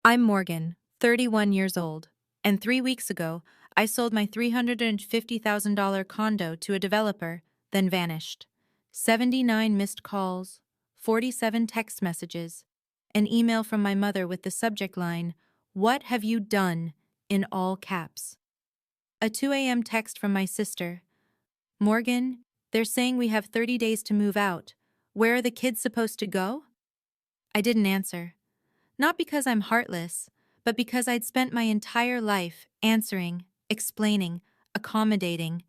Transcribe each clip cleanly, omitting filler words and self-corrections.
I'm Morgan, 31 years old, and 3 weeks ago, I sold my $350,000 condo to a developer, then vanished. 79 missed calls, 47 text messages, an email from my mother with the subject line, "What have you done?" in all caps. A 2 a.m. text from my sister, "Morgan, they're saying we have 30 days to move out. Where are the kids supposed to go?" I didn't answer. Not because I'm heartless, but because I'd spent my entire life answering, explaining, accommodating,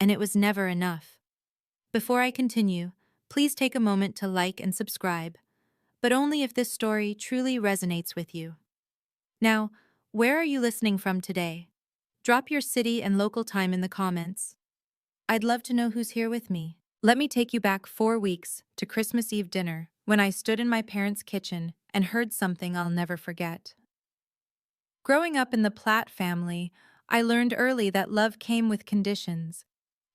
and it was never enough. Before I continue, please take a moment to like and subscribe, but only if this story truly resonates with you. Now, where are you listening from today? Drop your city and local time in the comments. I'd love to know who's here with me. Let me take you back 4 weeks to Christmas Eve dinner when I stood in my parents' kitchen and heard something I'll never forget. Growing up in the Platt family, I learned early that love came with conditions.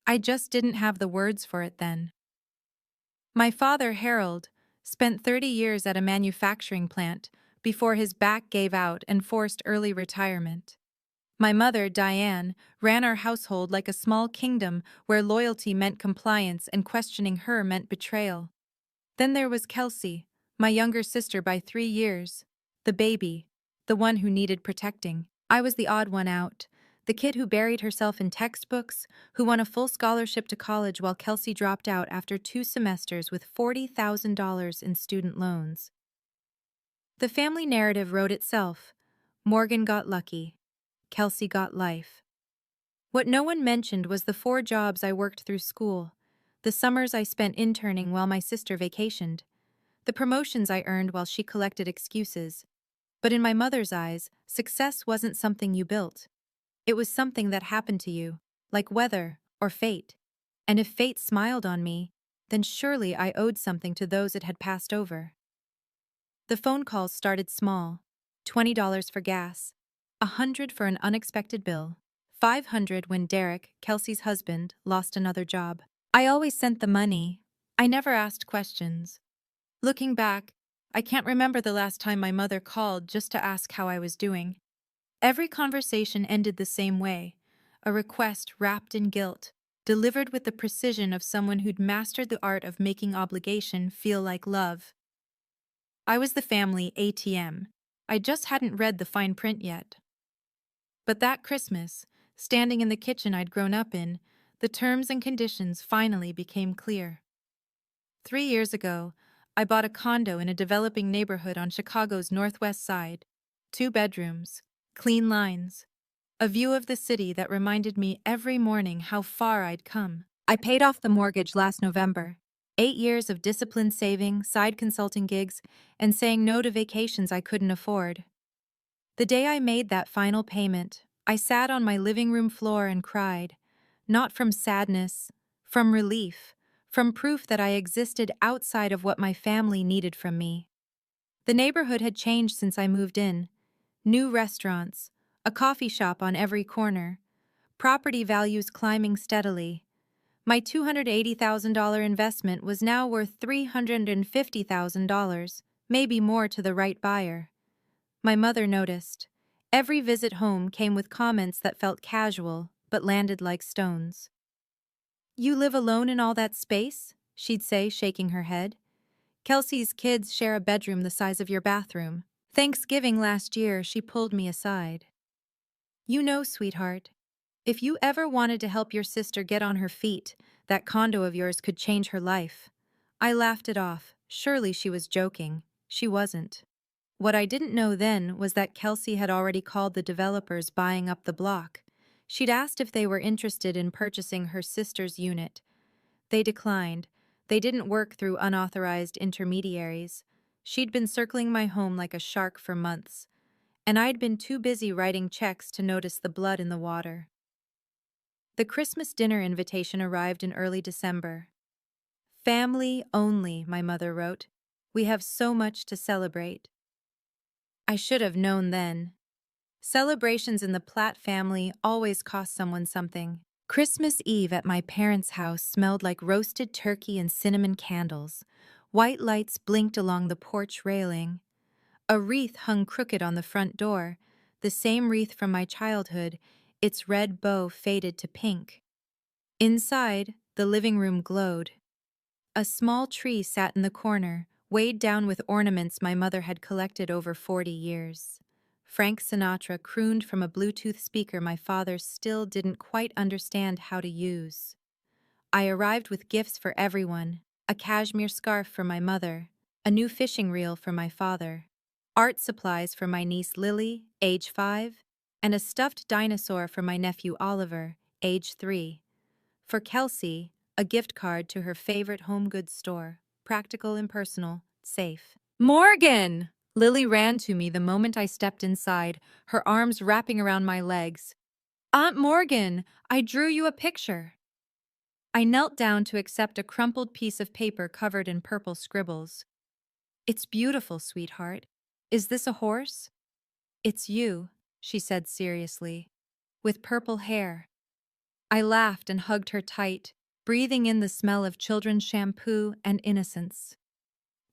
I just didn't have the words for it then. My father, Harold, spent 30 years at a manufacturing plant before his back gave out and forced early retirement. My mother, Diane, ran our household like a small kingdom where loyalty meant compliance and questioning her meant betrayal. Then there was Kelsey, my younger sister by 3 years, the baby, the one who needed protecting. I was the odd one out, the kid who buried herself in textbooks, who won a full scholarship to college while Kelsey dropped out after 2 semesters with $40,000 in student loans. The family narrative wrote itself. Morgan got lucky. Kelsey got life. What no one mentioned was the 4 jobs I worked through school, the summers I spent interning while my sister vacationed, the promotions I earned while she collected excuses. But in my mother's eyes, success wasn't something you built. It was something that happened to you, like weather or fate. And if fate smiled on me, then surely I owed something to those it had passed over. The phone calls started small. $20 for gas, $100 for an unexpected bill, $500 when Derek, Kelsey's husband, lost another job. I always sent the money. I never asked questions. Looking back, I can't remember the last time my mother called just to ask how I was doing. Every conversation ended the same way, a request wrapped in guilt, delivered with the precision of someone who'd mastered the art of making obligation feel like love. I was the family ATM. I just hadn't read the fine print yet. But that Christmas, standing in the kitchen I'd grown up in, the terms and conditions finally became clear. 3 years ago, I bought a condo in a developing neighborhood on Chicago's northwest side. 2 bedrooms, clean lines, a view of the city that reminded me every morning how far I'd come. I paid off the mortgage last November. 8 years of disciplined saving, side consulting gigs, and saying no to vacations I couldn't afford. The day I made that final payment, I sat on my living room floor and cried, not from sadness, from relief, from proof that I existed outside of what my family needed from me. The neighborhood had changed since I moved in. New restaurants, a coffee shop on every corner, property values climbing steadily. My $280,000 investment was now worth $350,000, maybe more to the right buyer. My mother noticed. Every visit home came with comments that felt casual, but landed like stones. "You live alone in all that space?" she'd say, shaking her head. "Kelsey's kids share a bedroom the size of your bathroom." Thanksgiving last year, she pulled me aside. "You know, sweetheart, if you ever wanted to help your sister get on her feet, that condo of yours could change her life." I laughed it off. Surely she was joking. She wasn't. What I didn't know then was that Kelsey had already called the developers buying up the block. She'd asked if they were interested in purchasing her sister's unit. They declined. They didn't work through unauthorized intermediaries. She'd been circling my home like a shark for months, and I'd been too busy writing checks to notice the blood in the water. The Christmas dinner invitation arrived in early December. "Family only," my mother wrote. "We have so much to celebrate." I should have known then. Celebrations in the Platt family always cost someone something. Christmas Eve at my parents' house smelled like roasted turkey and cinnamon candles. White lights blinked along the porch railing. A wreath hung crooked on the front door, the same wreath from my childhood, its red bow faded to pink. Inside, the living room glowed. A small tree sat in the corner, weighed down with ornaments my mother had collected over 40 years. Frank Sinatra crooned from a Bluetooth speaker my father still didn't quite understand how to use. I arrived with gifts for everyone: a cashmere scarf for my mother, a new fishing reel for my father, art supplies for my niece Lily, age 5, and a stuffed dinosaur for my nephew Oliver, age 3. For Kelsey, a gift card to her favorite home goods store, practical, impersonal, safe. Morgan! Lily ran to me the moment I stepped inside, her arms wrapping around my legs. Aunt Morgan, I drew you a picture. I knelt down to accept a crumpled piece of paper covered in purple scribbles. It's beautiful, sweetheart. Is this a horse? It's you, she said seriously, with purple hair. I laughed and hugged her tight, breathing in the smell of children's shampoo and innocence.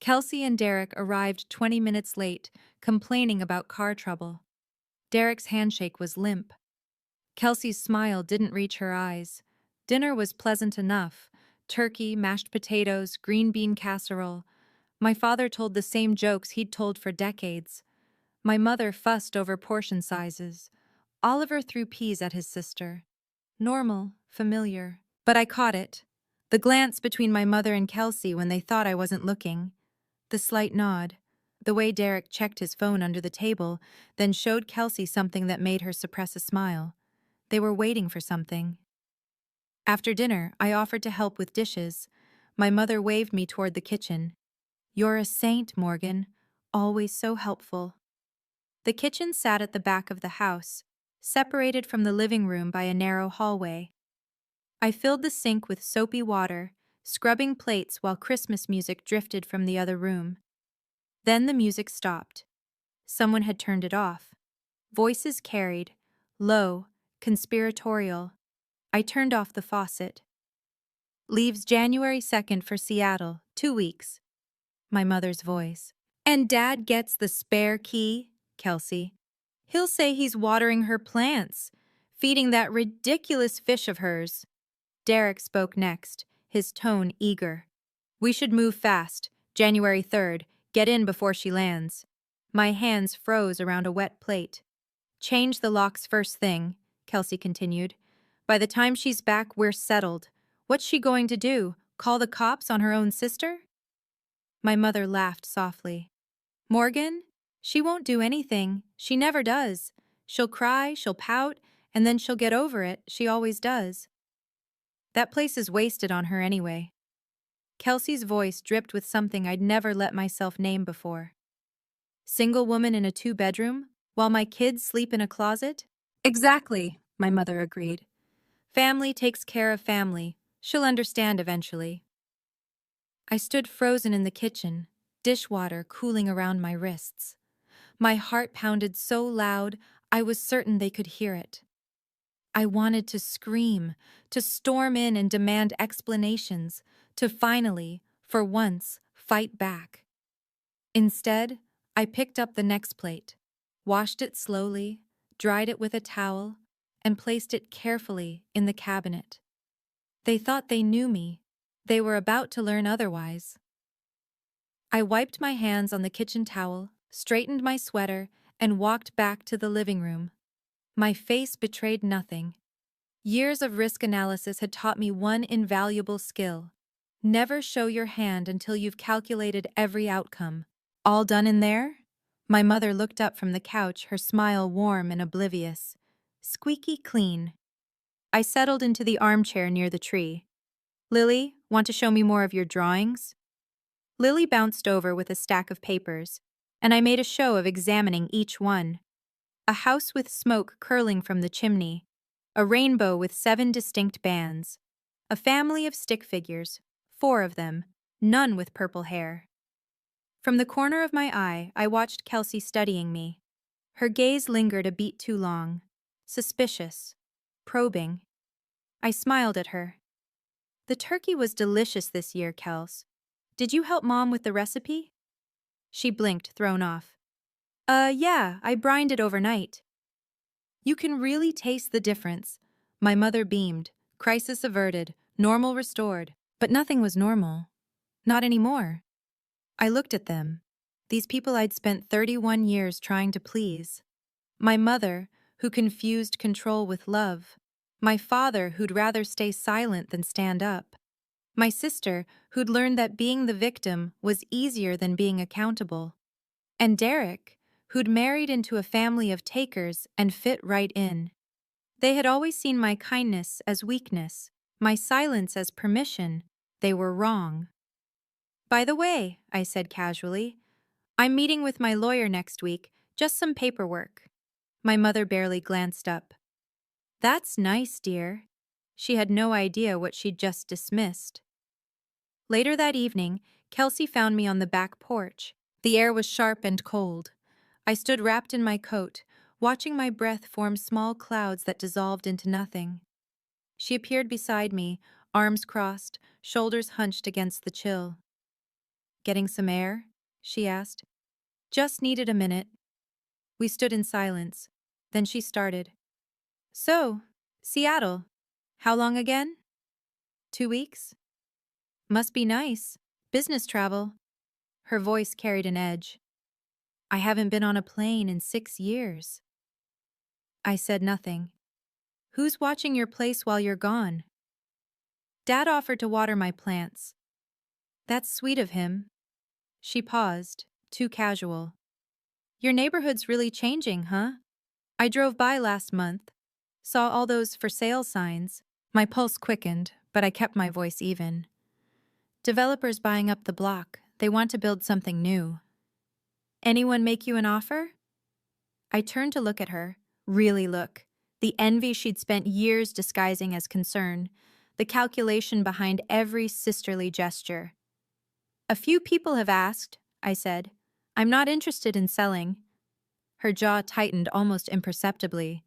Kelsey and Derek arrived 20 minutes late, complaining about car trouble. Derek's handshake was limp. Kelsey's smile didn't reach her eyes. Dinner was pleasant enough: turkey, mashed potatoes, green bean casserole. My father told the same jokes he'd told for decades. My mother fussed over portion sizes. Oliver threw peas at his sister. Normal, familiar. But I caught it. The glance between my mother and Kelsey when they thought I wasn't looking. The slight nod. The way Derek checked his phone under the table, then showed Kelsey something that made her suppress a smile. They were waiting for something. After dinner, I offered to help with dishes. My mother waved me toward the kitchen. You're a saint, Morgan. Always so helpful. The kitchen sat at the back of the house, separated from the living room by a narrow hallway. I filled the sink with soapy water, scrubbing plates while Christmas music drifted from the other room. Then the music stopped. Someone had turned it off. Voices carried, low, conspiratorial. I turned off the faucet. Leaves January 2nd for Seattle, 2 weeks. My mother's voice. And Dad gets the spare key, Kelsey. He'll say he's watering her plants, feeding that ridiculous fish of hers. Derek spoke next, his tone eager. We should move fast. January 3rd. Get in before she lands. My hands froze around a wet plate. Change the locks first thing, Kelsey continued. By the time she's back, we're settled. What's she going to do? Call the cops on her own sister? My mother laughed softly. Morgan? She won't do anything. She never does. She'll cry, she'll pout, and then she'll get over it. She always does. That place is wasted on her anyway. Kelsey's voice dripped with something I'd never let myself name before. Single woman in a 2-bedroom, while my kids sleep in a closet? Exactly, my mother agreed. Family takes care of family. She'll understand eventually. I stood frozen in the kitchen, dishwater cooling around my wrists. My heart pounded so loud, I was certain they could hear it. I wanted to scream, to storm in and demand explanations, to finally, for once, fight back. Instead, I picked up the next plate, washed it slowly, dried it with a towel, and placed it carefully in the cabinet. They thought they knew me. They were about to learn otherwise. I wiped my hands on the kitchen towel, straightened my sweater, and walked back to the living room. My face betrayed nothing. Years of risk analysis had taught me one invaluable skill: never show your hand until you've calculated every outcome. All done in there? My mother looked up from the couch, her smile warm and oblivious. Squeaky clean. I settled into the armchair near the tree. Lily, want to show me more of your drawings? Lily bounced over with a stack of papers, and I made a show of examining each one. A house with smoke curling from the chimney, a rainbow with 7 distinct bands, a family of stick figures, 4 of them, none with purple hair. From the corner of my eye, I watched Kelsey studying me. Her gaze lingered a beat too long. Suspicious. Probing. I smiled at her. The turkey was delicious this year, Kels. Did you help Mom with the recipe? She blinked, thrown off. Yeah, I brined it overnight. You can really taste the difference. My mother beamed. Crisis averted. Normal restored. But nothing was normal. Not anymore. I looked at them. These people I'd spent 31 years trying to please. My mother, who confused control with love. My father, who'd rather stay silent than stand up. My sister, who'd learned that being the victim was easier than being accountable. And Derek, who'd married into a family of takers and fit right in. They had always seen my kindness as weakness, my silence as permission. They were wrong. By the way, I said casually, I'm meeting with my lawyer next week, just some paperwork. My mother barely glanced up. That's nice, dear. She had no idea what she'd just dismissed. Later that evening, Kelsey found me on the back porch. The air was sharp and cold. I stood wrapped in my coat, watching my breath form small clouds that dissolved into nothing. She appeared beside me, arms crossed, shoulders hunched against the chill. Getting some air? She asked. Just needed a minute. We stood in silence. Then she started. So, Seattle. How long again? 2 weeks? Must be nice. Business travel. Her voice carried an edge. I haven't been on a plane in 6 years. I said nothing. Who's watching your place while you're gone? Dad offered to water my plants. That's sweet of him. She paused, too casual. Your neighborhood's really changing, huh? I drove by last month. Saw all those for sale signs. My pulse quickened, but I kept my voice even. Developers buying up the block. They want to build something new. Anyone make you an offer? I turned to look at her. Really look. The envy she'd spent years disguising as concern. The calculation behind every sisterly gesture. A few people have asked, I said. I'm not interested in selling. Her jaw tightened almost imperceptibly.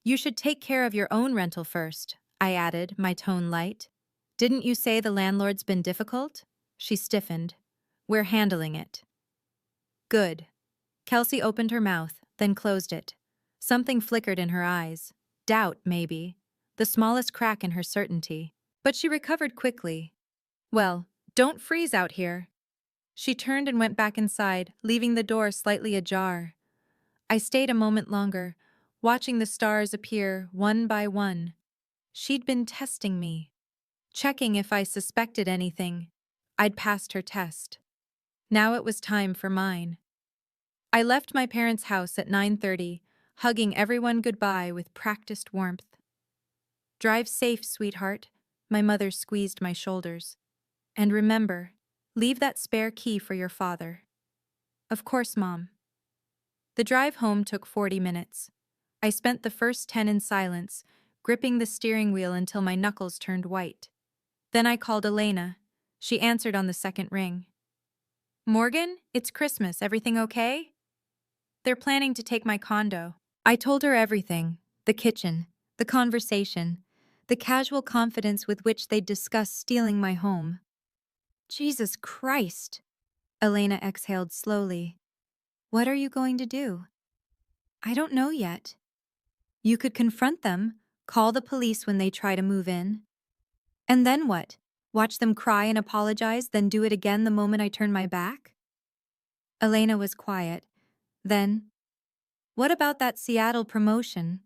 You should take care of your own rental first, I added, my tone light. Didn't you say the landlord's been difficult? She stiffened. We're handling it. Good. Kelsey opened her mouth, then closed it. Something flickered in her eyes. Doubt, maybe. The smallest crack in her certainty. But she recovered quickly. Well, don't freeze out here. She turned and went back inside, leaving the door slightly ajar. I stayed a moment longer, watching the stars appear one by one. She'd been testing me, checking if I suspected anything. I'd passed her test. Now it was time for mine. I left my parents' house at 9:30, hugging everyone goodbye with practiced warmth. Drive safe, sweetheart, my mother squeezed my shoulders. And remember, leave that spare key for your father. Of course, Mom. The drive home took 40 minutes. I spent the first 10 in silence, gripping the steering wheel until my knuckles turned white. Then I called Elena. She answered on the second ring. Morgan, it's Christmas. Everything okay? They're planning to take my condo. I told her everything. The kitchen, the conversation, the casual confidence with which they'd discuss stealing my home. Jesus Christ! Elena exhaled slowly. What are you going to do? I don't know yet. You could confront them, call the police when they try to move in. And then what? Watch them cry and apologize, then do it again the moment I turn my back? Elena was quiet. Then, what about that Seattle promotion?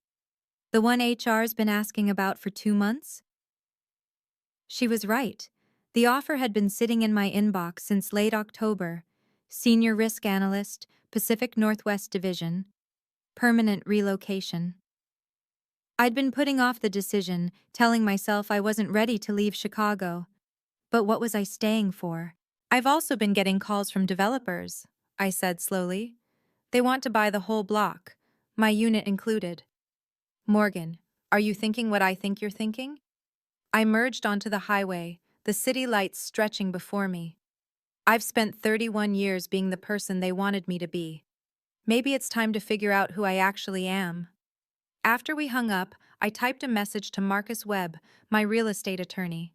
The one HR's been asking about for 2 months? She was right. The offer had been sitting in my inbox since late October. Senior Risk Analyst, Pacific Northwest Division. Permanent relocation. I'd been putting off the decision, telling myself I wasn't ready to leave Chicago. But what was I staying for? I've also been getting calls from developers, I said slowly. They want to buy the whole block, my unit included. Morgan, are you thinking what I think you're thinking? I merged onto the highway, the city lights stretching before me. I've spent 31 years being the person they wanted me to be. Maybe it's time to figure out who I actually am. After we hung up, I typed a message to Marcus Webb, my real estate attorney.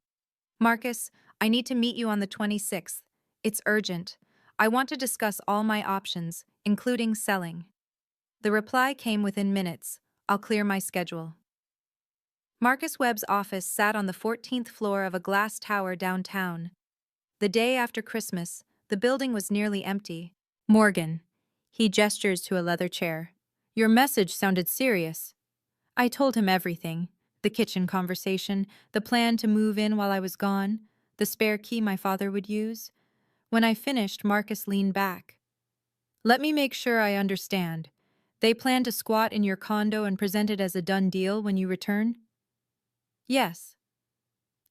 Marcus, I need to meet you on the 26th. It's urgent. I want to discuss all my options, including selling. The reply came within minutes. I'll clear my schedule. Marcus Webb's office sat on the 14th floor of a glass tower downtown. The day after Christmas, the building was nearly empty. Morgan. He gestures to a leather chair. Your message sounded serious. I told him everything. The kitchen conversation, the plan to move in while I was gone, the spare key my father would use. When I finished, Marcus leaned back. Let me make sure I understand. They plan to squat in your condo and present it as a done deal when you return? Yes.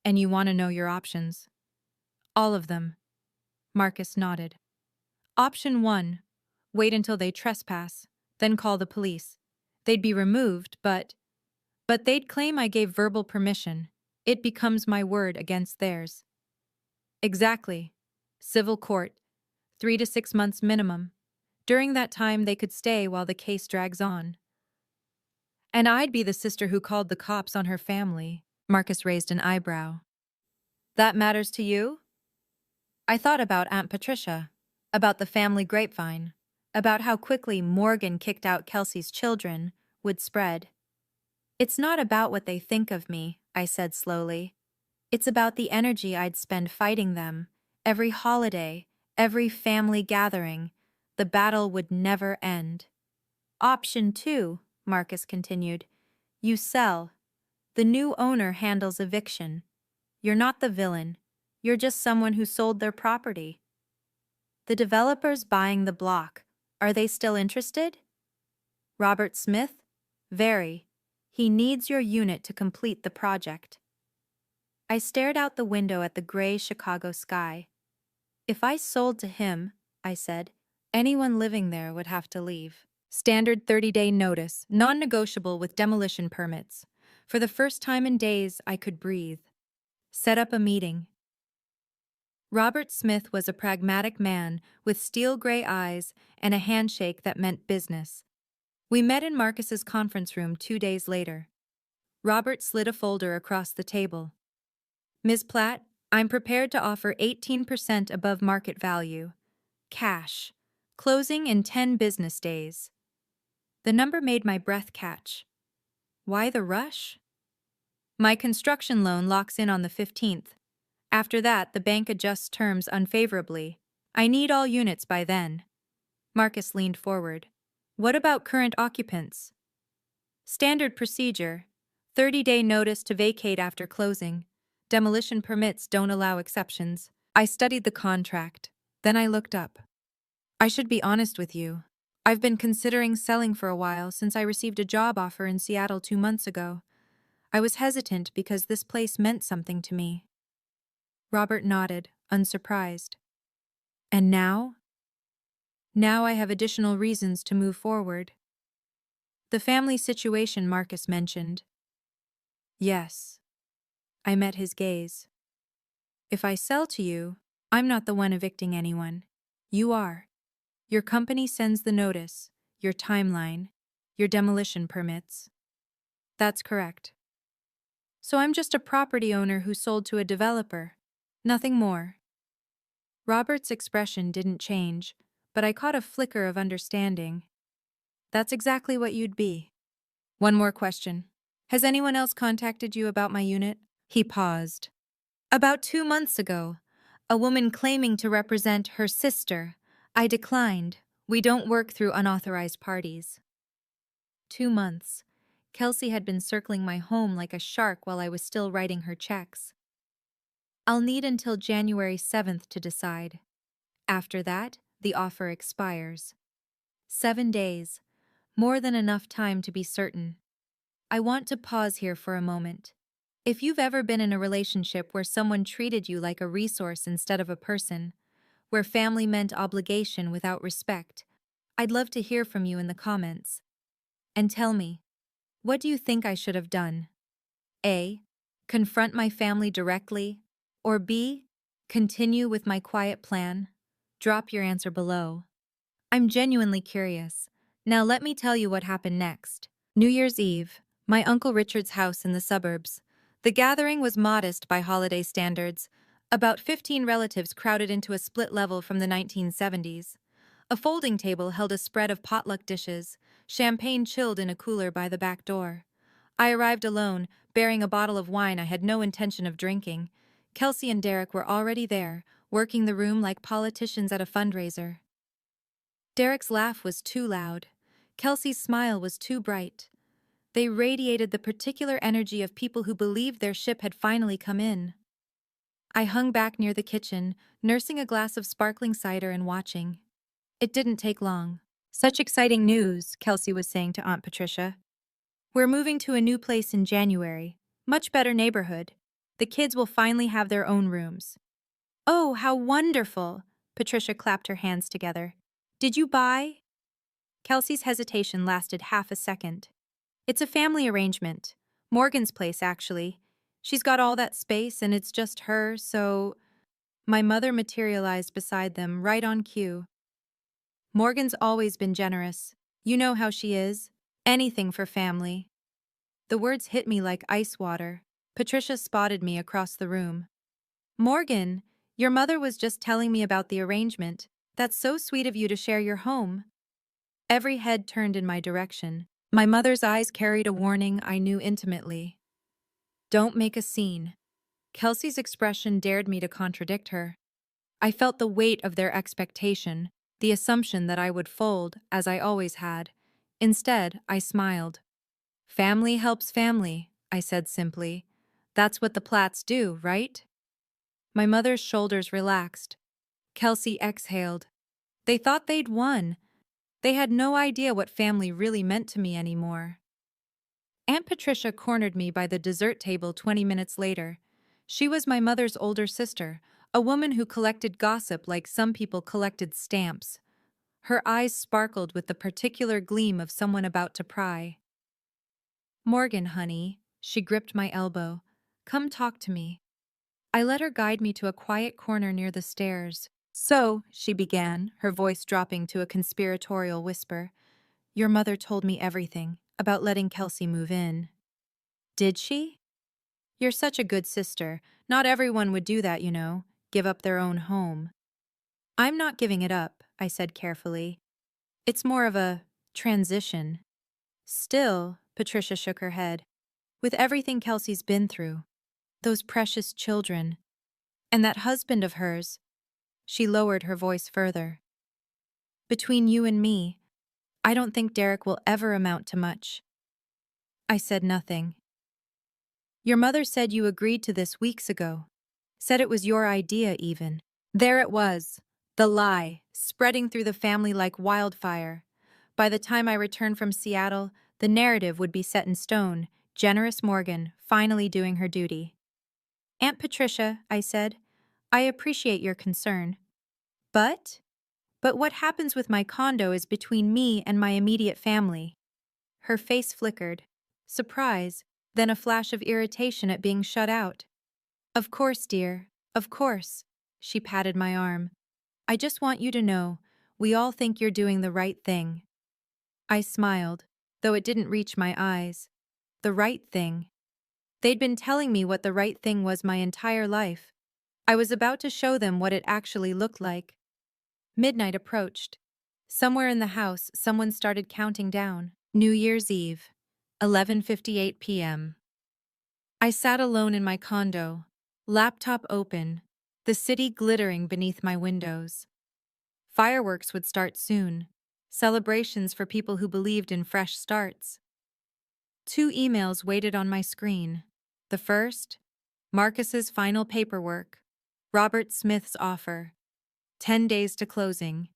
And you want to know your options? All of them. Marcus nodded. Option 1. Wait until they trespass, then call the police. They'd be removed, but they'd claim I gave verbal permission. It becomes my word against theirs. Exactly. Civil court. 3 to 6 months minimum. During that time, they could stay while the case drags on. And I'd be the sister who called the cops on her family. Marcus raised an eyebrow. That matters to you? I thought about Aunt Patricia, about the family grapevine, about how quickly Morgan kicked out Kelsey's children would spread. It's not about what they think of me, I said slowly. It's about the energy I'd spend fighting them. Every holiday, every family gathering, the battle would never end. Option 2, Marcus continued. You sell. The new owner handles eviction. You're not the villain. You're just someone who sold their property. The developers buying the block, are they still interested? Robert Smith? Very. He needs your unit to complete the project. I stared out the window at the gray Chicago sky. If I sold to him, I said, anyone living there would have to leave. Standard 30-day notice, non-negotiable with demolition permits. For the first time in days, I could breathe. Set up a meeting. Robert Smith was a pragmatic man with steel gray eyes and a handshake that meant business. We met in Marcus's conference room 2 days later. Robert slid a folder across the table. Ms. Platt, I'm prepared to offer 18% above market value. Cash. Closing in 10 business days. The number made my breath catch. Why the rush? My construction loan locks in on the 15th. After that, the bank adjusts terms unfavorably. I need all units by then. Marcus leaned forward. What about current occupants? Standard procedure. 30-day notice to vacate after closing. Demolition permits don't allow exceptions. I studied the contract. Then I looked up. I should be honest with you. I've been considering selling for a while since I received a job offer in Seattle 2 months ago. I was hesitant because this place meant something to me. Robert nodded, unsurprised. And now? Now I have additional reasons to move forward. The family situation Marcus mentioned. Yes. I met his gaze. If I sell to you, I'm not the one evicting anyone. You are. Your company sends the notice, your timeline, your demolition permits. That's correct. So I'm just a property owner who sold to a developer. Nothing more. Robert's expression didn't change, but I caught a flicker of understanding. That's exactly what you'd be. One more question. Has anyone else contacted you about my unit? He paused. About 2 months ago, a woman claiming to represent her sister. I declined. We don't work through unauthorized parties. 2 months. Kelsey had been circling my home like a shark while I was still writing her checks. I'll need until January 7th to decide. After that, the offer expires. 7 days. More than enough time to be certain. I want to pause here for a moment. If you've ever been in a relationship where someone treated you like a resource instead of a person, where family meant obligation without respect, I'd love to hear from you in the comments. And tell me, what do you think I should have done? A. Confront my family directly, or B. Continue with my quiet plan? Drop your answer below. I'm genuinely curious. Now let me tell you what happened next. New Year's Eve, my Uncle Richard's house in the suburbs. The gathering was modest by holiday standards. About 15 relatives crowded into a split level from the 1970s. A folding table held a spread of potluck dishes, champagne chilled in a cooler by the back door. I arrived alone, bearing a bottle of wine I had no intention of drinking. Kelsey and Derek were already there, working the room like politicians at a fundraiser. Derek's laugh was too loud. Kelsey's smile was too bright. They radiated the particular energy of people who believed their ship had finally come in. I hung back near the kitchen, nursing a glass of sparkling cider and watching. It didn't take long. "Such exciting news," Kelsey was saying to Aunt Patricia. "We're moving to a new place in January. Much better neighborhood. The kids will finally have their own rooms." "Oh, how wonderful!" Patricia clapped her hands together. "Did you buy?" Kelsey's hesitation lasted half a second. "It's a family arrangement. Morgan's place, actually. She's got all that space and it's just her, so—" My mother materialized beside them, right on cue. "Morgan's always been generous. You know how she is. Anything for family." The words hit me like ice water. Patricia spotted me across the room. "Morgan, your mother was just telling me about the arrangement. That's so sweet of you to share your home." Every head turned in my direction. My mother's eyes carried a warning I knew intimately. "Don't make a scene." Kelsey's expression dared me to contradict her. I felt the weight of their expectation, the assumption that I would fold, as I always had. Instead, I smiled. "Family helps family," I said simply. "That's what the Platts do, right?" My mother's shoulders relaxed. Kelsey exhaled. They thought they'd won. They had no idea what family really meant to me anymore. Aunt Patricia cornered me by the dessert table 20 minutes later. She was my mother's older sister, a woman who collected gossip like some people collected stamps. Her eyes sparkled with the particular gleam of someone about to pry. "Morgan, honey," she gripped my elbow. "Come talk to me." I let her guide me to a quiet corner near the stairs. "So," she began, her voice dropping to a conspiratorial whisper, "your mother told me everything about letting Kelsey move in." "Did she?" "You're such a good sister. Not everyone would do that, you know, give up their own home." "I'm not giving it up," I said carefully. "It's more of a transition." "Still," Patricia shook her head, "with everything Kelsey's been through, those precious children, and that husband of hers," she lowered her voice further. "Between you and me, I don't think Derek will ever amount to much." I said nothing. "Your mother said you agreed to this weeks ago. Said it was your idea, even." There it was, the lie, spreading through the family like wildfire. By the time I returned from Seattle, the narrative would be set in stone, generous Morgan finally doing her duty. "Aunt Patricia," I said, "I appreciate your concern. But what happens with my condo is between me and my immediate family." Her face flickered. Surprise, then a flash of irritation at being shut out. "Of course, dear, of course." She patted my arm. "I just want you to know, we all think you're doing the right thing." I smiled, though it didn't reach my eyes. The right thing. They'd been telling me what the right thing was my entire life. I was about to show them what it actually looked like. Midnight approached. Somewhere in the house, someone started counting down. New Year's Eve, 11:58 p.m. I sat alone in my condo, laptop open, the city glittering beneath my windows. Fireworks would start soon, celebrations for people who believed in fresh starts. 2 emails waited on my screen. The first, Marcus's final paperwork, Robert Smith's offer, 10 days to closing.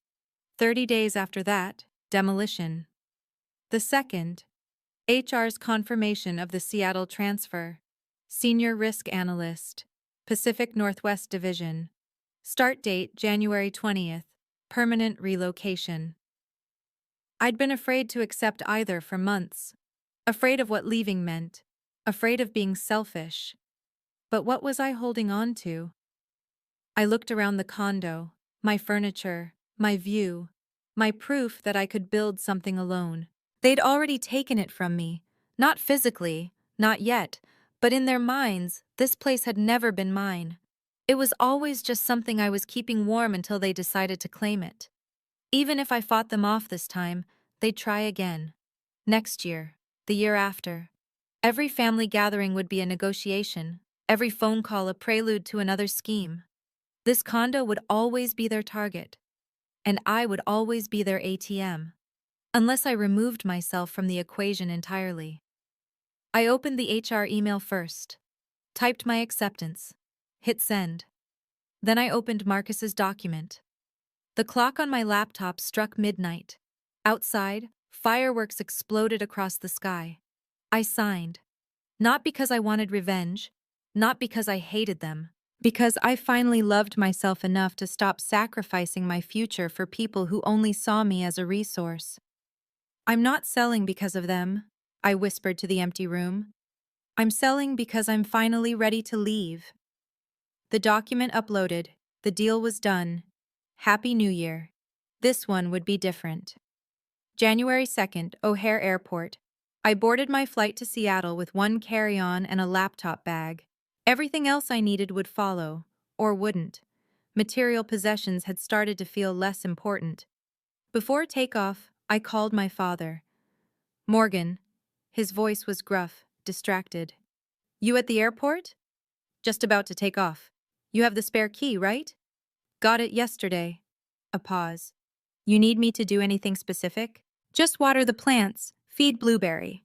30 days after that, demolition. The second, HR's confirmation of the Seattle transfer, Senior Risk Analyst, Pacific Northwest Division. Start date January 20th, permanent relocation. I'd been afraid to accept either for months, afraid of what leaving meant, afraid of being selfish. But what was I holding on to? I looked around the condo, my furniture, my view, my proof that I could build something alone. They'd already taken it from me, not physically, not yet, but in their minds, this place had never been mine. It was always just something I was keeping warm until they decided to claim it. Even if I fought them off this time, they'd try again. Next year, the year after. Every family gathering would be a negotiation, every phone call a prelude to another scheme. This condo would always be their target, and I would always be their ATM, unless I removed myself from the equation entirely. I opened the HR email first, typed my acceptance, hit send. Then I opened Marcus's document. The clock on my laptop struck midnight. Outside, fireworks exploded across the sky. I signed. Not because I wanted revenge, not because I hated them, because I finally loved myself enough to stop sacrificing my future for people who only saw me as a resource. I'm not selling because of them, I whispered to the empty room. I'm selling because I'm finally ready to leave. The document uploaded. The deal was done. Happy New Year. This one would be different. January 2nd, O'Hare Airport. I boarded my flight to Seattle with one carry-on and a laptop bag. Everything else I needed would follow, or wouldn't. Material possessions had started to feel less important. Before takeoff, I called my father. Morgan. His voice was gruff, distracted. You at the airport? Just about to take off. You have the spare key, right? Got it yesterday. A pause. You need me to do anything specific? Just water the plants, feed Blueberry.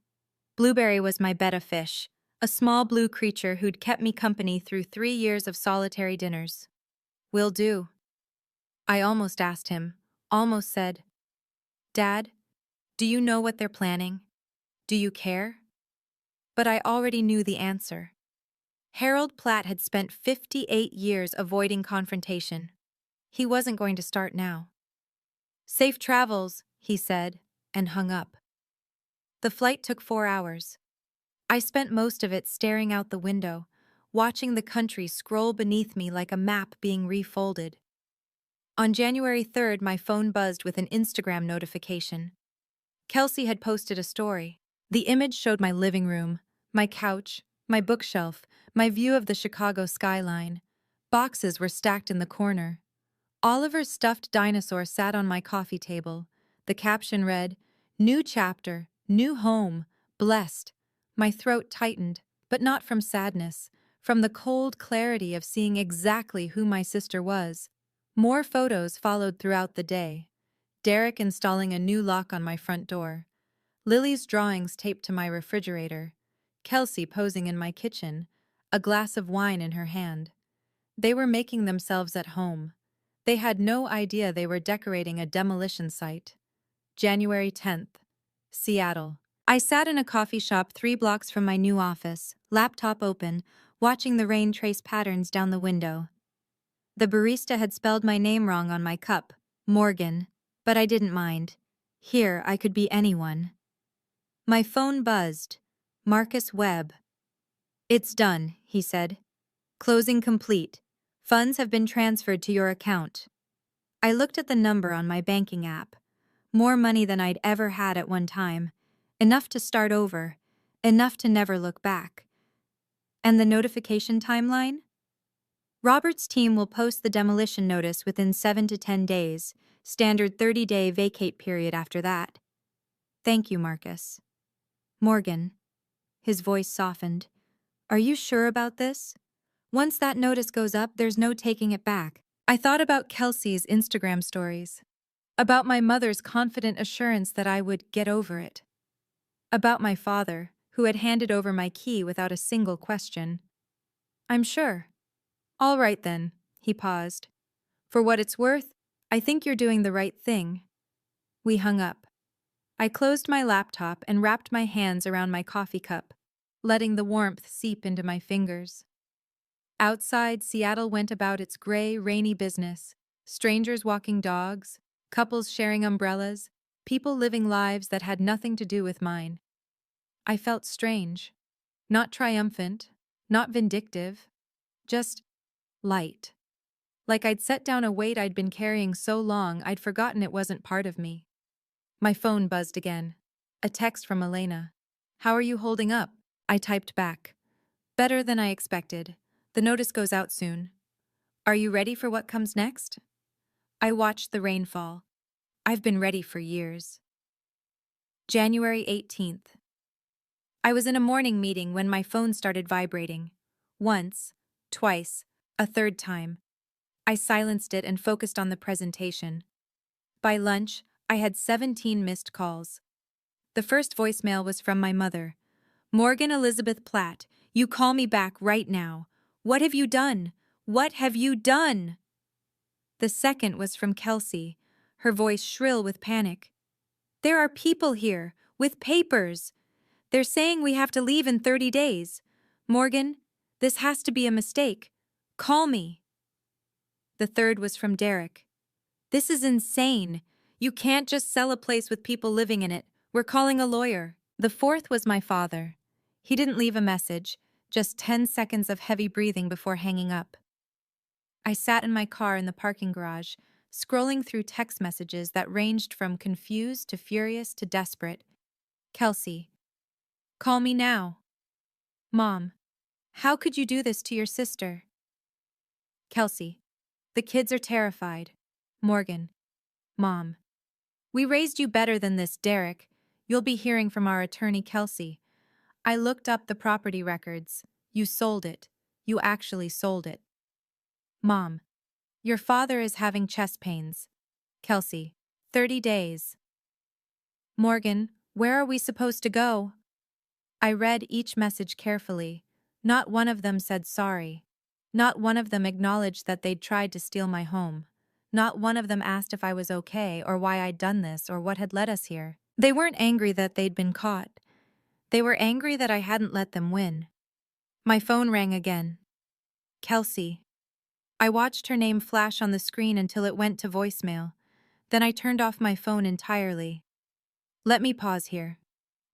Blueberry was my betta fish, a small blue creature who'd kept me company through 3 years of solitary dinners. Will do. I almost asked him, almost said, Dad, do you know what they're planning? Do you care? But I already knew the answer. Harold Platt had spent 58 years avoiding confrontation. He wasn't going to start now. Safe travels, he said, and hung up. The flight took 4 hours. I spent most of it staring out the window, watching the country scroll beneath me like a map being refolded. On January 3rd, my phone buzzed with an Instagram notification. Kelsey had posted a story. The image showed my living room, my couch, my bookshelf, my view of the Chicago skyline. Boxes were stacked in the corner. Oliver's stuffed dinosaur sat on my coffee table. The caption read, New chapter, new home, blessed. My throat tightened, but not from sadness, from the cold clarity of seeing exactly who my sister was. More photos followed throughout the day. Derek installing a new lock on my front door. Lily's drawings taped to my refrigerator. Kelsey posing in my kitchen, a glass of wine in her hand. They were making themselves at home. They had no idea they were decorating a demolition site. January 10th, Seattle. I sat in a coffee shop 3 blocks from my new office, laptop open, watching the rain trace patterns down the window. The barista had spelled my name wrong on my cup, Morgan, but I didn't mind. Here, I could be anyone. My phone buzzed. Marcus Webb. It's done, he said. Closing complete. Funds have been transferred to your account. I looked at the number on my banking app. More money than I'd ever had at one time. Enough to start over. Enough to never look back. And the notification timeline? Robert's team will post the demolition notice within 7 to 10 days, standard 30-day vacate period after that. Thank you, Marcus. Morgan. His voice softened. Are you sure about this? Once that notice goes up, there's no taking it back. I thought about Kelsey's Instagram stories. About my mother's confident assurance that I would get over it. About my father, who had handed over my key without a single question. I'm sure. All right then, he paused. For what it's worth, I think you're doing the right thing. We hung up. I closed my laptop and wrapped my hands around my coffee cup, letting the warmth seep into my fingers. Outside, Seattle went about its gray, rainy business. Strangers walking dogs, couples sharing umbrellas, people living lives that had nothing to do with mine. I felt strange. Not triumphant, not vindictive, just light. Like I'd set down a weight I'd been carrying so long I'd forgotten it wasn't part of me. My phone buzzed again. A text from Elena. How are you holding up? I typed back. Better than I expected. The notice goes out soon. Are you ready for what comes next? I watched the rain fall. I've been ready for years. January 18th. I was in a morning meeting when my phone started vibrating. Once, twice, a third time. I silenced it and focused on the presentation. By lunch, I had 17 missed calls. The first voicemail was from my mother. Morgan Elizabeth Platt, you call me back right now. What have you done? What have you done? The second was from Kelsey, her voice shrill with panic. There are people here, with papers. They're saying we have to leave in 30 days. Morgan, this has to be a mistake. Call me. The third was from Derek. This is insane. You can't just sell a place with people living in it. We're calling a lawyer. The fourth was my father. He didn't leave a message, just 10 seconds of heavy breathing before hanging up. I sat in my car in the parking garage, scrolling through text messages that ranged from confused to furious to desperate. Kelsey, call me now. Mom, how could you do this to your sister? Kelsey, the kids are terrified. Morgan, Mom, we raised you better than this, Derek. You'll be hearing from our attorney, Kelsey. I looked up the property records. You sold it. You actually sold it. Mom, your father is having chest pains. Kelsey, 30 days. Morgan, where are we supposed to go? I read each message carefully. Not one of them said sorry. Not one of them acknowledged that they'd tried to steal my home. Not one of them asked if I was okay or why I'd done this or what had led us here. They weren't angry that they'd been caught. They were angry that I hadn't let them win. My phone rang again. Kelsey. I watched her name flash on the screen until it went to voicemail. Then I turned off my phone entirely. Let me pause here.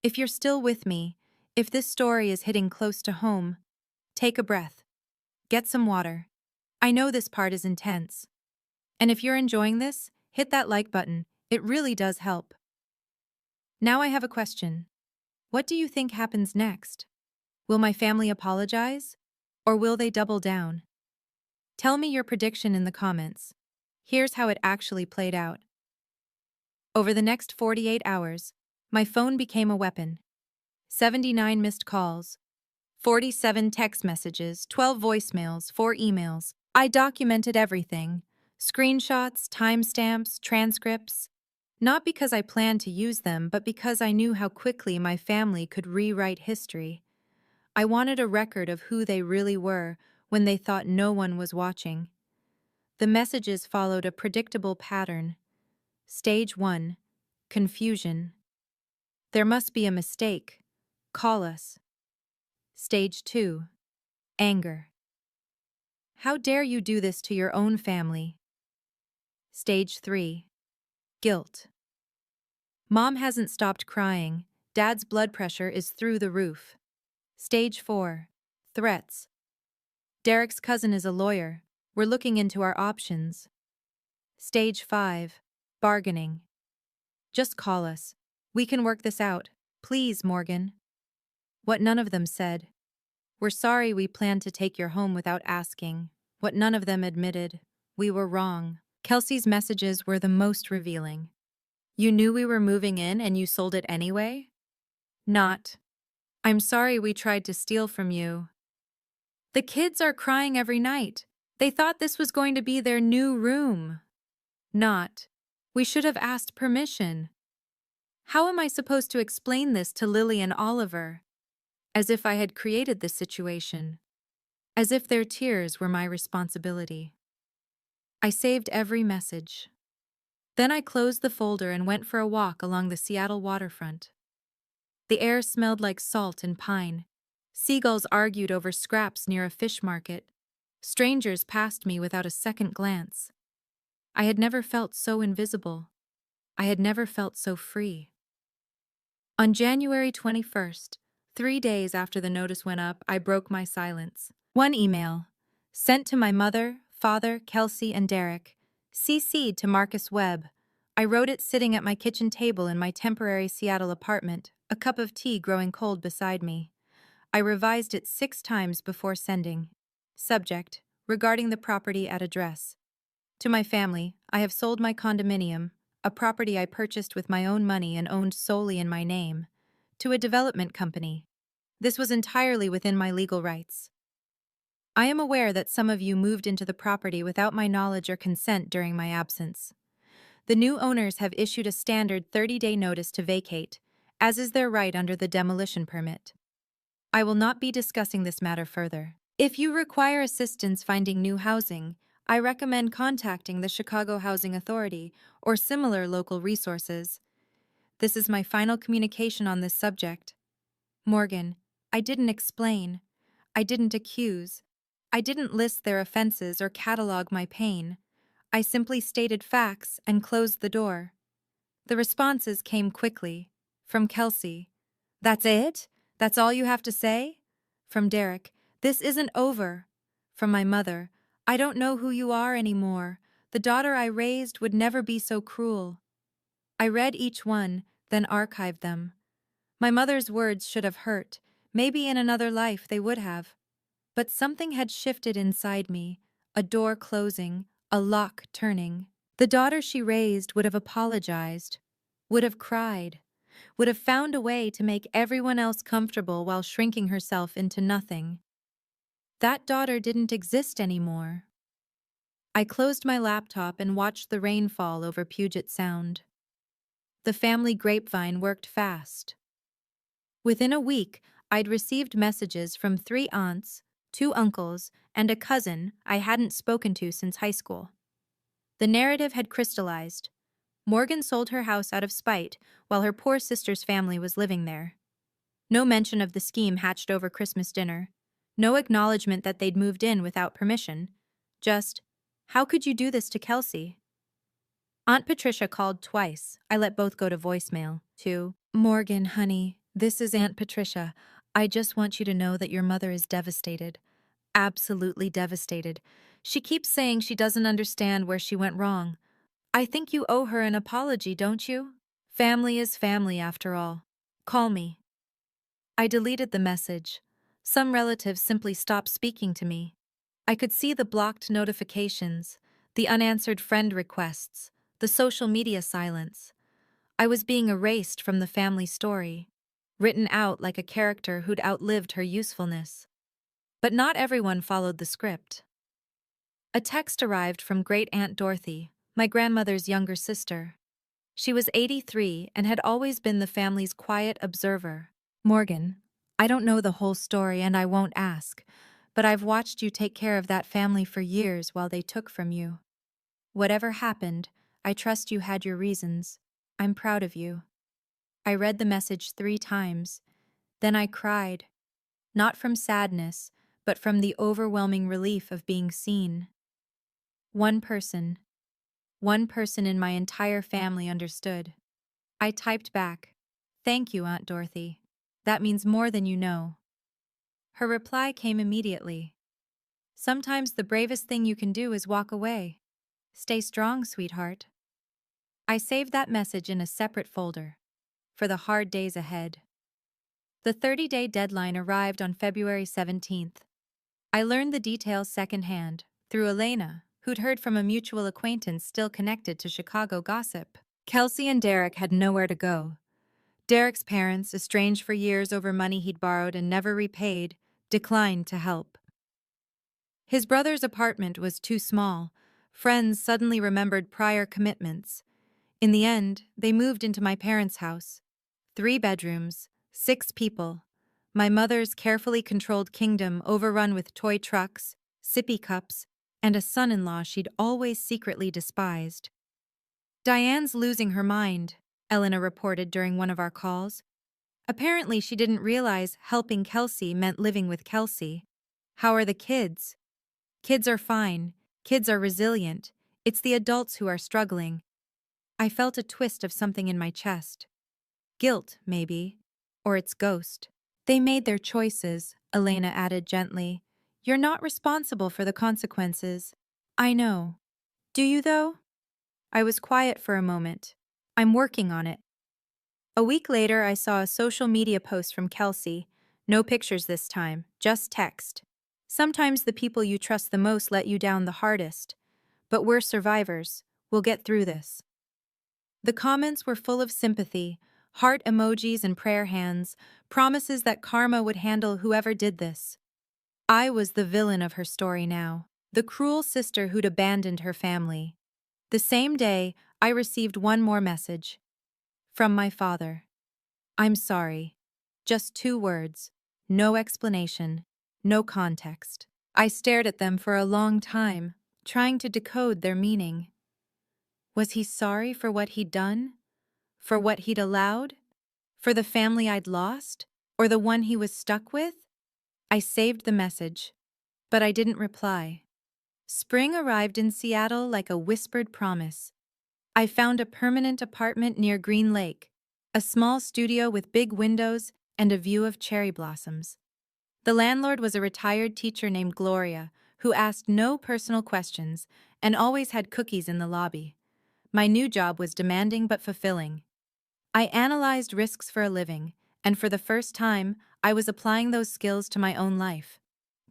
If you're still with me, if this story is hitting close to home, take a breath. Get some water. I know this part is intense. And if you're enjoying this, hit that like button. It really does help. Now I have a question. What do you think happens next? Will my family apologize? Or will they double down? Tell me your prediction in the comments. Here's how it actually played out. Over the next 48 hours, my phone became a weapon. 79 missed calls, 47 text messages, 12 voicemails, 4 emails. I documented everything. Screenshots, timestamps, transcripts. Not because I planned to use them, but because I knew how quickly my family could rewrite history. I wanted a record of who they really were when they thought no one was watching. The messages followed a predictable pattern. Stage 1, confusion. There must be a mistake. Call us. Stage 2, anger. How dare you do this to your own family? Stage 3, guilt. Mom hasn't stopped crying. Dad's blood pressure is through the roof. Stage 4, threats. Derek's cousin is a lawyer. We're looking into our options. Stage 5, bargaining. Just call us. We can work this out. Please, Morgan. What none of them said. We're sorry we planned to take your home without asking. What none of them admitted. We were wrong. Kelsey's messages were the most revealing. You knew we were moving in and you sold it anyway? Not. I'm sorry we tried to steal from you. The kids are crying every night. They thought this was going to be their new room. Not. We should have asked permission. How am I supposed to explain this to Lily and Oliver? As if I had created this situation. As if their tears were my responsibility. I saved every message. Then I closed the folder and went for a walk along the Seattle waterfront. The air smelled like salt and pine. Seagulls argued over scraps near a fish market. Strangers passed me without a second glance. I had never felt so invisible. I had never felt so free. On January 21st, 3 days after the notice went up, I broke my silence. One email, sent to my mother, father, Kelsey, and Derek, CC'd to Marcus Webb. I wrote it sitting at my kitchen table in my temporary Seattle apartment, a cup of tea growing cold beside me. I revised it 6 times before sending. Subject, regarding the property at address. To my family, I have sold my condominium, a property I purchased with my own money and owned solely in my name, to a development company. This was entirely within my legal rights. I am aware that some of you moved into the property without my knowledge or consent during my absence. The new owners have issued a standard 30-day notice to vacate, as is their right under the demolition permit. I will not be discussing this matter further. If you require assistance finding new housing, I recommend contacting the Chicago Housing Authority or similar local resources. This is my final communication on this subject. Morgan, I didn't explain. I didn't accuse. I didn't list their offenses or catalog my pain. I simply stated facts and closed the door. The responses came quickly. From Kelsey, "That's it? That's all you have to say?" From Derek, "This isn't over." From my mother, "I don't know who you are anymore. The daughter I raised would never be so cruel." I read each one, then archived them. My mother's words should have hurt. Maybe in another life they would have. But something had shifted inside me, a door closing, a lock turning. The daughter she raised would have apologized, would have cried, would have found a way to make everyone else comfortable while shrinking herself into nothing. That daughter didn't exist anymore. I closed my laptop and watched the rain fall over Puget Sound. The family grapevine worked fast. Within a week, I'd received messages from 3 aunts, 2 uncles, and a cousin I hadn't spoken to since high school. The narrative had crystallized. Morgan sold her house out of spite while her poor sister's family was living there. No mention of the scheme hatched over Christmas dinner. No acknowledgement that they'd moved in without permission. Just, "How could you do this to Kelsey?" Aunt Patricia called twice. I let both go to voicemail. To Morgan, honey, this is Aunt Patricia. I just want you to know that your mother is devastated. Absolutely devastated. She keeps saying she doesn't understand where she went wrong. I think you owe her an apology, don't you? Family is family after all. Call me. I deleted the message. Some relatives simply stopped speaking to me. I could see the blocked notifications, the unanswered friend requests, the social media silence. I was being erased from the family story, written out like a character who'd outlived her usefulness. But not everyone followed the script. A text arrived from Great Aunt Dorothy, my grandmother's younger sister. She was 83 and had always been the family's quiet observer. Morgan, I don't know the whole story and I won't ask, but I've watched you take care of that family for years while they took from you. Whatever happened, I trust you had your reasons. I'm proud of you. I read the message 3 times. Then I cried. Not from sadness, but from the overwhelming relief of being seen. One person in my entire family understood. I typed back, "Thank you, Aunt Dorothy. That means more than you know." Her reply came immediately. "Sometimes the bravest thing you can do is walk away. Stay strong, sweetheart." I saved that message in a separate folder, for the hard days ahead. The 30-day deadline arrived on February 17th. I learned the details secondhand, through Elena, who'd heard from a mutual acquaintance still connected to Chicago gossip. Kelsey and Derek had nowhere to go. Derek's parents, estranged for years over money he'd borrowed and never repaid, declined to help. His brother's apartment was too small. Friends suddenly remembered prior commitments. In the end, they moved into my parents' house. 3 bedrooms, 6 people. My mother's carefully controlled kingdom overrun with toy trucks, sippy cups, and a son-in-law she'd always secretly despised. "Diane's losing her mind," Elena reported during one of our calls. Apparently she didn't realize helping Kelsey meant living with Kelsey. "How are the kids?" "Kids are fine. Kids are resilient. It's the adults who are struggling." I felt a twist of something in my chest. Guilt, maybe. Or its ghost. "They made their choices," Elena added gently. "You're not responsible for the consequences." "I know. Do you, though?" I was quiet for a moment. "I'm working on it." A week later, I saw a social media post from Kelsey. No pictures this time, just text. Sometimes the people you trust the most let you down the hardest, but we're survivors. We'll get through this. The comments were full of sympathy, heart emojis and prayer hands, promises that karma would handle whoever did this. I was the villain of her story now, the cruel sister who'd abandoned her family. The same day, I received one more message. From my father. I'm sorry. Just 2 words. No explanation. No context. I stared at them for a long time, trying to decode their meaning. Was he sorry for what he'd done? For what he'd allowed? For the family I'd lost? Or the one he was stuck with? I saved the message, but I didn't reply. Spring arrived in Seattle like a whispered promise. I found a permanent apartment near Green Lake, a small studio with big windows and a view of cherry blossoms. The landlord was a retired teacher named Gloria, who asked no personal questions and always had cookies in the lobby. My new job was demanding but fulfilling. I analyzed risks for a living, and for the first time, I was applying those skills to my own life.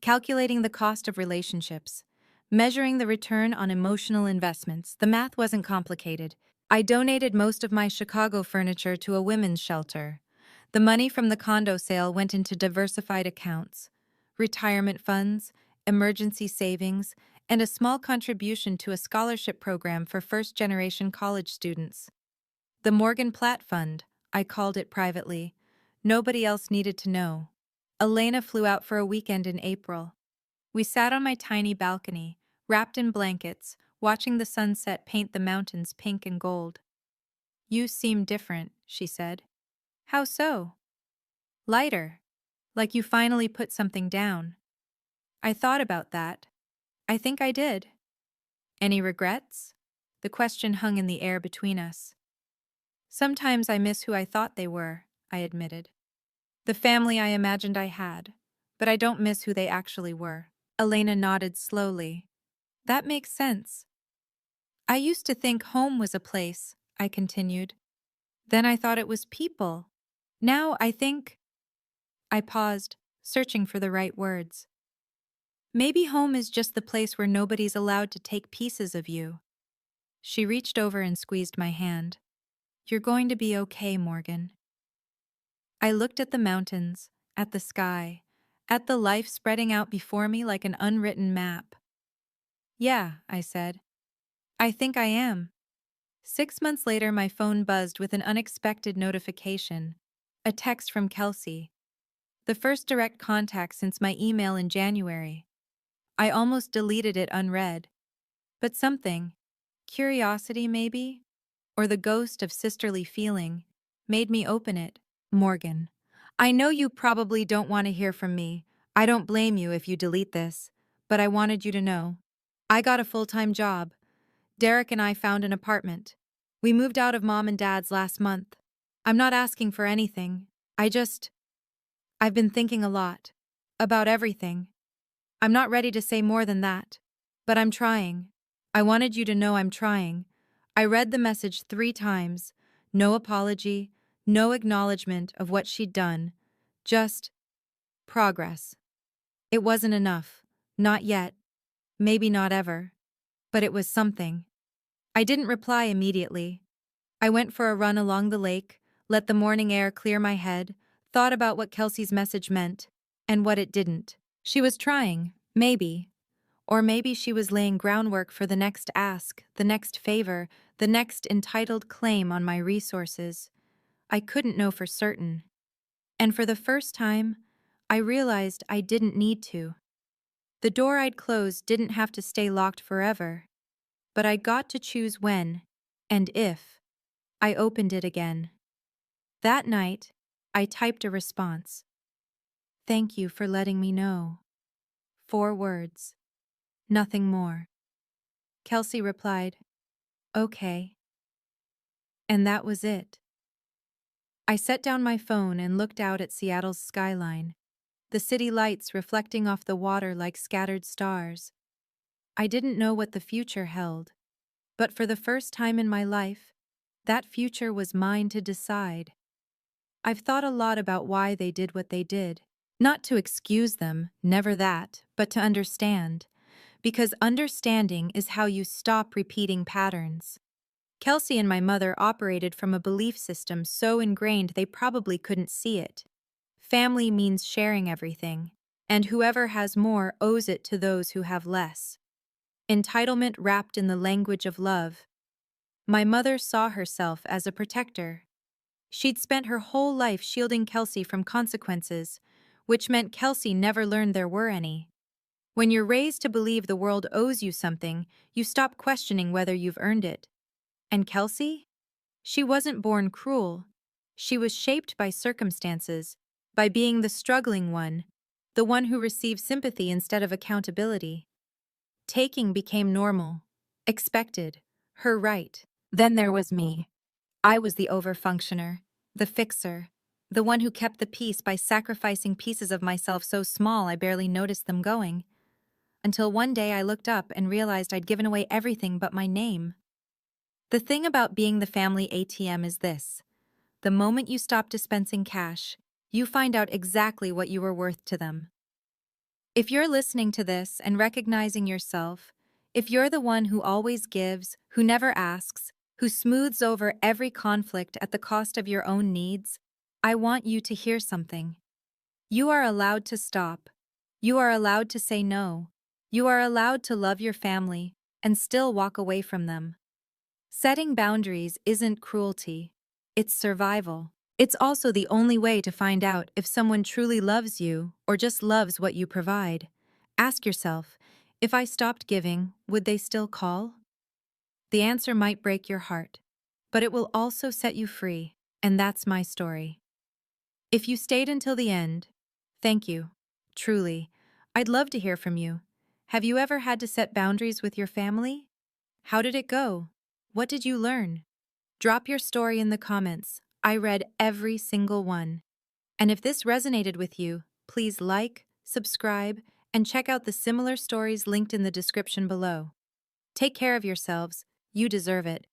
Calculating the cost of relationships, measuring the return on emotional investments. The math wasn't complicated. I donated most of my Chicago furniture to a women's shelter. The money from the condo sale went into diversified accounts, retirement funds, emergency savings, and a small contribution to a scholarship program for first-generation college students. The Morgan Platt Fund, I called it privately. Nobody else needed to know. Elena flew out for a weekend in April. We sat on my tiny balcony, wrapped in blankets, watching the sunset paint the mountains pink and gold. You seem different, she said. How so? Lighter. Like you finally put something down. I thought about that. I think I did. Any regrets? The question hung in the air between us. Sometimes I miss who I thought they were, I admitted. The family I imagined I had, but I don't miss who they actually were. Elena nodded slowly. That makes sense. I used to think home was a place, I continued. Then I thought it was people. Now I think... I paused, searching for the right words. Maybe home is just the place where nobody's allowed to take pieces of you. She reached over and squeezed my hand. You're going to be okay, Morgan. I looked at the mountains, at the sky, at the life spreading out before me like an unwritten map. Yeah, I said. I think I am. 6 months later, my phone buzzed with an unexpected notification. A text from Kelsey. The first direct contact since my email in January. I almost deleted it unread. But something, curiosity maybe, or the ghost of sisterly feeling, made me open it. Morgan. I know you probably don't want to hear from me. I don't blame you if you delete this, but I wanted you to know. I got a full-time job. Derek and I found an apartment. We moved out of Mom and Dad's last month. I'm not asking for anything. I've been thinking a lot. About everything. I'm not ready to say more than that. But I'm trying. I wanted you to know I'm trying. I read the message 3 times. No apology, no acknowledgement of what she'd done. Just progress. It wasn't enough. Not yet. Maybe not ever. But it was something. I didn't reply immediately. I went for a run along the lake, let the morning air clear my head, thought about what Kelsey's message meant, and what it didn't. She was trying, maybe. Or maybe she was laying groundwork for the next ask, the next favor, the next entitled claim on my resources. I couldn't know for certain. And for the first time, I realized I didn't need to. The door I'd closed didn't have to stay locked forever. But I got to choose when, and if, I opened it again. That night, I typed a response. Thank you for letting me know. 4 words. Nothing more. Kelsey replied, okay. And that was it. I set down my phone and looked out at Seattle's skyline, the city lights reflecting off the water like scattered stars. I didn't know what the future held, but for the first time in my life, that future was mine to decide. I've thought a lot about why they did what they did. Not to excuse them, never that, but to understand. Because understanding is how you stop repeating patterns. Kelsey and my mother operated from a belief system so ingrained they probably couldn't see it. Family means sharing everything, and whoever has more owes it to those who have less. Entitlement wrapped in the language of love. My mother saw herself as a protector. She'd spent her whole life shielding Kelsey from consequences, which meant Kelsey never learned there were any. When you're raised to believe the world owes you something, you stop questioning whether you've earned it. And Kelsey? She wasn't born cruel. She was shaped by circumstances, by being the struggling one, the one who received sympathy instead of accountability. Taking became normal, expected, her right. Then there was me. I was the overfunctioner, the fixer, the one who kept the peace by sacrificing pieces of myself so small I barely noticed them going. Until one day I looked up and realized I'd given away everything but my name. The thing about being the family ATM is this: the moment you stop dispensing cash, you find out exactly what you were worth to them. If you're listening to this and recognizing yourself, if you're the one who always gives, who never asks, who smooths over every conflict at the cost of your own needs, I want you to hear something. You are allowed to stop. You are allowed to say no. You are allowed to love your family and still walk away from them. Setting boundaries isn't cruelty. It's survival. It's also the only way to find out if someone truly loves you or just loves what you provide. Ask yourself, if I stopped giving, would they still call? The answer might break your heart, but it will also set you free, and that's my story. If you stayed until the end, thank you. Truly. I'd love to hear from you. Have you ever had to set boundaries with your family? How did it go? What did you learn? Drop your story in the comments. I read every single one. And if this resonated with you, please like, subscribe, and check out the similar stories linked in the description below. Take care of yourselves. You deserve it.